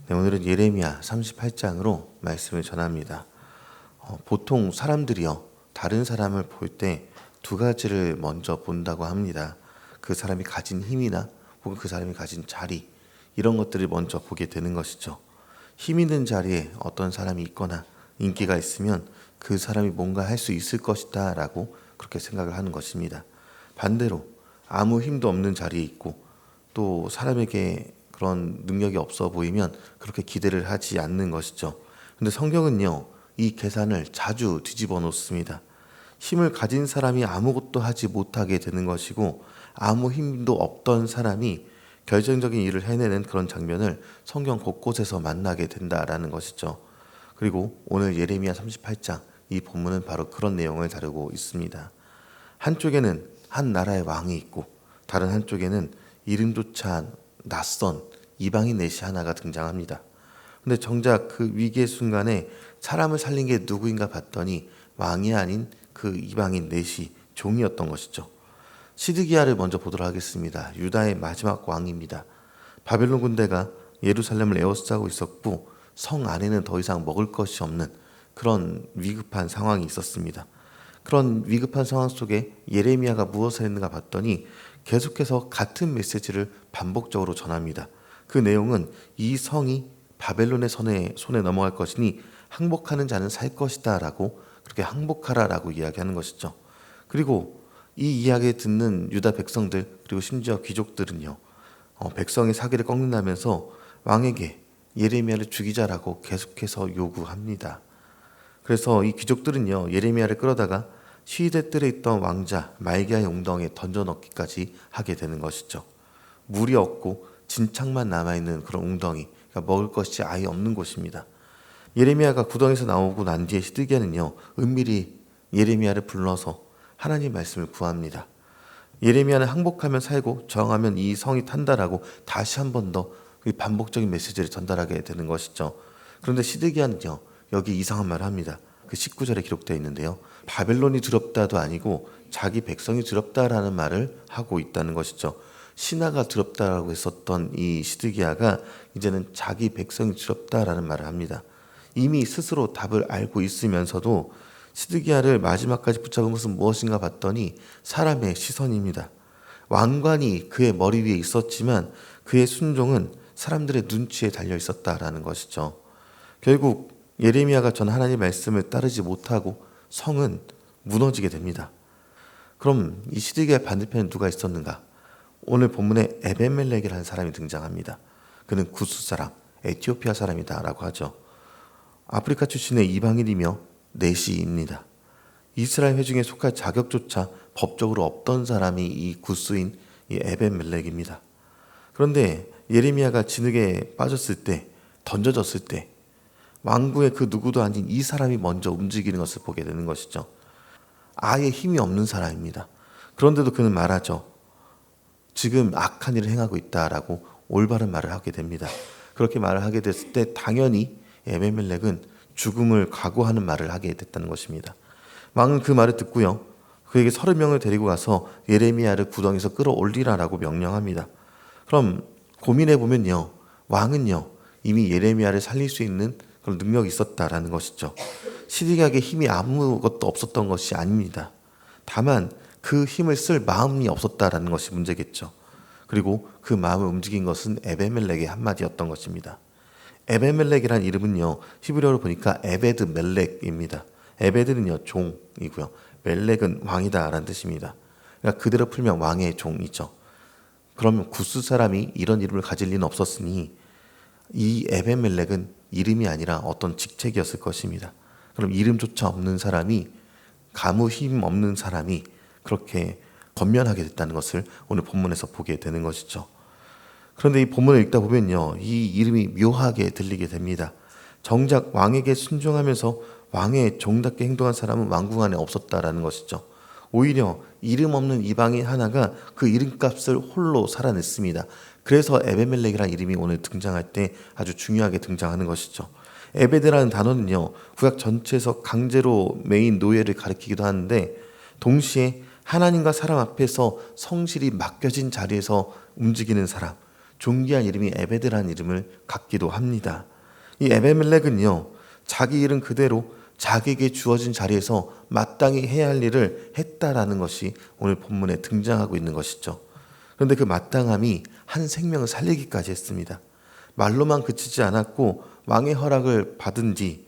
네, 오늘은 예레미야 38장으로 말씀을 전합니다. 보통 사람들이요, 다른 사람을 볼 때 두 가지를 먼저 본다고 합니다. 그 사람이 가진 힘이나 혹은 그 사람이 가진 자리, 이런 것들을 먼저 보게 되는 것이죠. 힘 있는 자리에 어떤 사람이 있거나 인기가 있으면 그 사람이 뭔가 할 수 있을 것이다 라고 그렇게 생각을 하는 것입니다. 반대로 아무 힘도 없는 자리에 있고 또 사람에게 그런 능력이 없어 보이면 그렇게 기대를 하지 않는 것이죠. 근데 성경은요, 이 계산을 자주 뒤집어 놓습니다. 힘을 가진 사람이 아무것도 하지 못하게 되는 것이고 아무 힘도 없던 사람이 결정적인 일을 해내는 그런 장면을 성경 곳곳에서 만나게 된다라는 것이죠. 그리고 오늘 예레미야 38장 이 본문은 바로 그런 내용을 다루고 있습니다. 한쪽에는 한 나라의 왕이 있고 다른 한쪽에는 이름조차 낯선 이방인 넷이 하나가 등장합니다. 근데 정작 그 위기의 순간에 사람을 살린 게 누구인가 봤더니 왕이 아닌 그 이방인 넷이 종이었던 것이죠. 시드기야를 먼저 보도록 하겠습니다. 유다의 마지막 왕입니다. 바벨론 군대가 예루살렘을 에워싸고 있었고 성 안에는 더 이상 먹을 것이 없는 그런 위급한 상황이 있었습니다. 그런 위급한 상황 속에 예레미야가 무엇을 했는가 봤더니 계속해서 같은 메시지를 반복적으로 전합니다. 그 내용은 이 성이 바벨론의 손에 넘어갈 것이니 항복하는 자는 살 것이다 라고, 그렇게 항복하라라고 이야기하는 것이죠. 그리고 이 이야기를 듣는 유다 백성들 그리고 심지어 귀족들은요, 백성의 사기를 꺾는다면서 왕에게 예레미야를 죽이자라고 계속해서 요구합니다. 그래서 이 귀족들은요, 예레미야를 끌어다가 시위대 뜰에 있던 왕자 말기야의 웅덩이에 던져넣기까지 하게 되는 것이죠. 물이 없고 진창만 남아있는 그런 웅덩이, 그러니까 먹을 것이 아예 없는 곳입니다. 예레미야가 구덩이에서 나오고 난 뒤에 시드기야는요, 은밀히 예레미야를 불러서 하나님 말씀을 구합니다. 예레미야는 항복하면 살고 저항하면 이 성이 탄다라고 다시 한 번 더 반복적인 메시지를 전달하게 되는 것이죠. 그런데 시드기야는요, 여기 이상한 말을 합니다. 그 19절에 기록되어 있는데요, 바벨론이 두렵다도 아니고 자기 백성이 두렵다라는 말을 하고 있다는 것이죠. 신하가 두렵다라고 했었던 이 시드기야가 이제는 자기 백성이 두렵다라는 말을 합니다. 이미 스스로 답을 알고 있으면서도 시드기야를 마지막까지 붙잡은 것은 무엇인가 봤더니 사람의 시선입니다. 왕관이 그의 머리 위에 있었지만 그의 순종은 사람들의 눈치에 달려 있었다라는 것이죠. 결국 예레미야가 전 하나님의 말씀을 따르지 못하고 성은 무너지게 됩니다. 그럼 이 시드기야의 반대편에 누가 있었는가? 오늘 본문에 에벤멜렉이라는 사람이 등장합니다. 그는 구스 사람, 에티오피아 사람이다라고 하죠. 아프리카 출신의 이방인이며 내시입니다. 이스라엘 회중에 속할 자격조차 법적으로 없던 사람이 이 구스인 이 에벤멜렉입니다. 그런데 예레미야가 진흙에 빠졌을 때, 던져졌을 때 왕궁의 그 누구도 아닌 이 사람이 먼저 움직이는 것을 보게 되는 것이죠. 아예 힘이 없는 사람입니다. 그런데도 그는 말하죠. 지금 악한 일을 행하고 있다라고 올바른 말을 하게 됩니다. 그렇게 말을 하게 됐을 때 당연히 에벤멜렉은 죽음을 각오하는 말을 하게 됐다는 것입니다. 왕은 그 말을 듣고요, 그에게 30명을 데리고 가서 예레미야를 구덩이에서 끌어올리라라고 명령합니다. 그럼 고민해 보면요, 왕은요 이미 예레미야를 살릴 수 있는 그런 능력이 있었다라는 것이죠. 시드기야에게 힘이 아무것도 없었던 것이 아닙니다. 다만 그 힘을 쓸 마음이 없었다라는 것이 문제겠죠. 그리고 그 마음을 움직인 것은 에벤멜렉의 한마디였던 것입니다. 에벤멜렉이라는 이름은요, 히브리어로 보니까 에베드 멜렉입니다. 에베드는요 종이고요, 멜렉은 왕이다라는 뜻입니다. 그러니까 그대로 풀면 왕의 종이죠. 그러면 구스 사람이 이런 이름을 가질 리는 없었으니 이 에벤멜렉은 이름이 아니라 어떤 직책이었을 것입니다. 그럼 이름조차 없는 사람이, 아무 힘 없는 사람이 그렇게 권면하게 됐다는 것을 오늘 본문에서 보게 되는 것이죠. 그런데 이 본문을 읽다 보면요, 이 이름이 묘하게 들리게 됩니다. 정작 왕에게 순종하면서 왕의 종답게 행동한 사람은 왕궁 안에 없었다라는 것이죠. 오히려 이름 없는 이방인 하나가 그 이름값을 홀로 살아냈습니다. 그래서 에벤멜렉이라는 이름이 오늘 등장할 때 아주 중요하게 등장하는 것이죠. 에베드라는 단어는요, 구약 전체에서 강제로 매인 노예를 가리키기도 하는데 동시에 하나님과 사람 앞에서 성실히 맡겨진 자리에서 움직이는 사람, 존귀한 이름이 에베드라는 이름을 갖기도 합니다. 이 에베멜렉은요, 자기 이름 그대로 자기에게 주어진 자리에서 마땅히 해야 할 일을 했다라는 것이 오늘 본문에 등장하고 있는 것이죠. 그런데 그 마땅함이 한 생명을 살리기까지 했습니다. 말로만 그치지 않았고 왕의 허락을 받은 뒤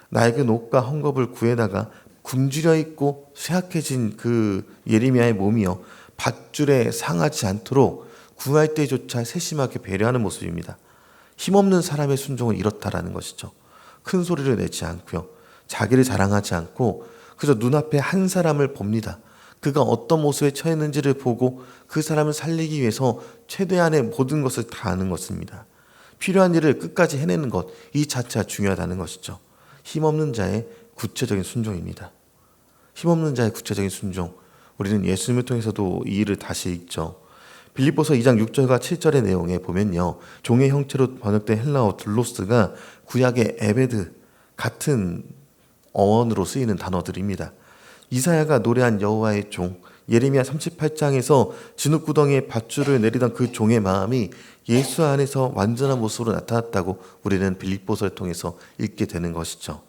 낡은 옷과 헝겊을 구해다가 굶주려 있고 쇠약해진 그 예레미야의 몸이요, 밧줄에 상하지 않도록 구할 때조차 세심하게 배려하는 모습입니다. 힘없는 사람의 순종은 이렇다라는 것이죠. 큰 소리를 내지 않고요, 자기를 자랑하지 않고 그저 눈앞에 한 사람을 봅니다. 그가 어떤 모습에 처했는지를 보고 그 사람을 살리기 위해서 최대한의 모든 것을 다하는 것입니다. 필요한 일을 끝까지 해내는 것, 이 자체가 중요하다는 것이죠. 힘없는 자의 구체적인 순종입니다. 힘없는 자의 구체적인 순종, 우리는 예수님을 통해서도 이 일을 다시 읽죠. 빌립보서 2장 6절과 7절의 내용에 보면요, 종의 형태로 번역된 헬라어 둘로스가 구약의 에베드 같은 어원으로 쓰이는 단어들입니다. 이사야가 노래한 여호와의 종, 예레미야 38장에서 진흙구덩이에 밧줄을 내리던 그 종의 마음이 예수 안에서 완전한 모습으로 나타났다고 우리는 빌립보서를 통해서 읽게 되는 것이죠.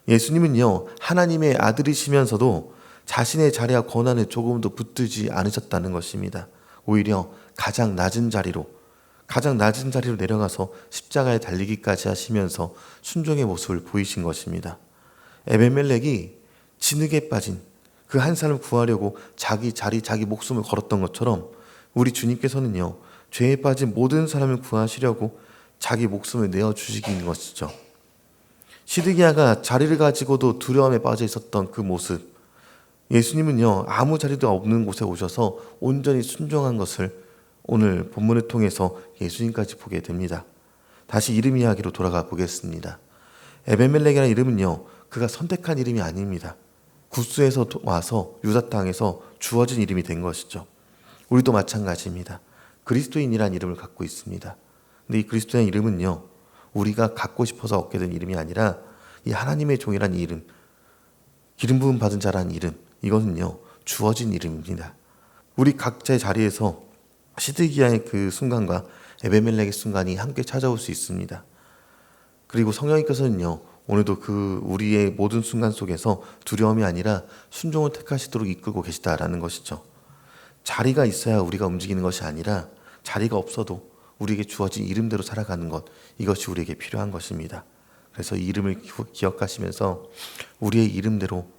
예수님은요, 하나님의 아들이시면서도 자신의 자리와 권한을 조금도 붙들지 않으셨다는 것입니다. 오히려 가장 낮은 자리로 내려가서 십자가에 달리기까지 하시면서 순종의 모습을 보이신 것입니다. 에베멜렉이 진흙에 빠진 그 한 사람을 구하려고 자기 자리, 자기 목숨을 걸었던 것처럼 우리 주님께서는요, 죄에 빠진 모든 사람을 구하시려고 자기 목숨을 내어주시는 것이죠. 시드기야가 자리를 가지고도 두려움에 빠져 있었던 그 모습, 예수님은요, 아무 자리도 없는 곳에 오셔서 온전히 순종한 것을 오늘 본문을 통해서 예수님까지 보게 됩니다. 다시 이름 이야기로 돌아가 보겠습니다. 에베멜렉이라는 이름은요, 그가 선택한 이름이 아닙니다. 구스에서 와서 유다 땅에서 주어진 이름이 된 것이죠. 우리도 마찬가지입니다. 그리스도인이라는 이름을 갖고 있습니다. 근데 이 그리스도인 이름은요, 우리가 갖고 싶어서 얻게 된 이름이 아니라 이 하나님의 종이라는 이름, 기름 부음 받은 자라는 이름, 이것은요, 주어진 이름입니다. 우리 각자의 자리에서 시드기야의 그 순간과 에베멜렉의 순간이 함께 찾아올 수 있습니다. 그리고 성령님께서는요, 오늘도 그 우리의 모든 순간 속에서 두려움이 아니라 순종을 택하시도록 이끌고 계시다라는 것이죠. 자리가 있어야 우리가 움직이는 것이 아니라 자리가 없어도 우리에게 주어진 이름대로 살아가는 것, 이것이 우리에게 필요한 것입니다. 그래서 이 이름을 기억하시면서 우리의 이름대로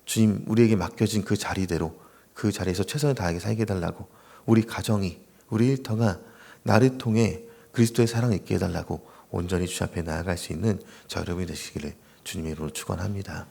주님, 우리에게 맡겨진 그 자리대로 그 자리에서 최선을 다하게 살게 해달라고, 우리 가정이, 우리 일터가 나를 통해 그리스도의 사랑을 있게 해달라고 온전히 주 앞에 나아갈 수 있는 저 여러분이 되시기를 주님의 이름으로 축원합니다.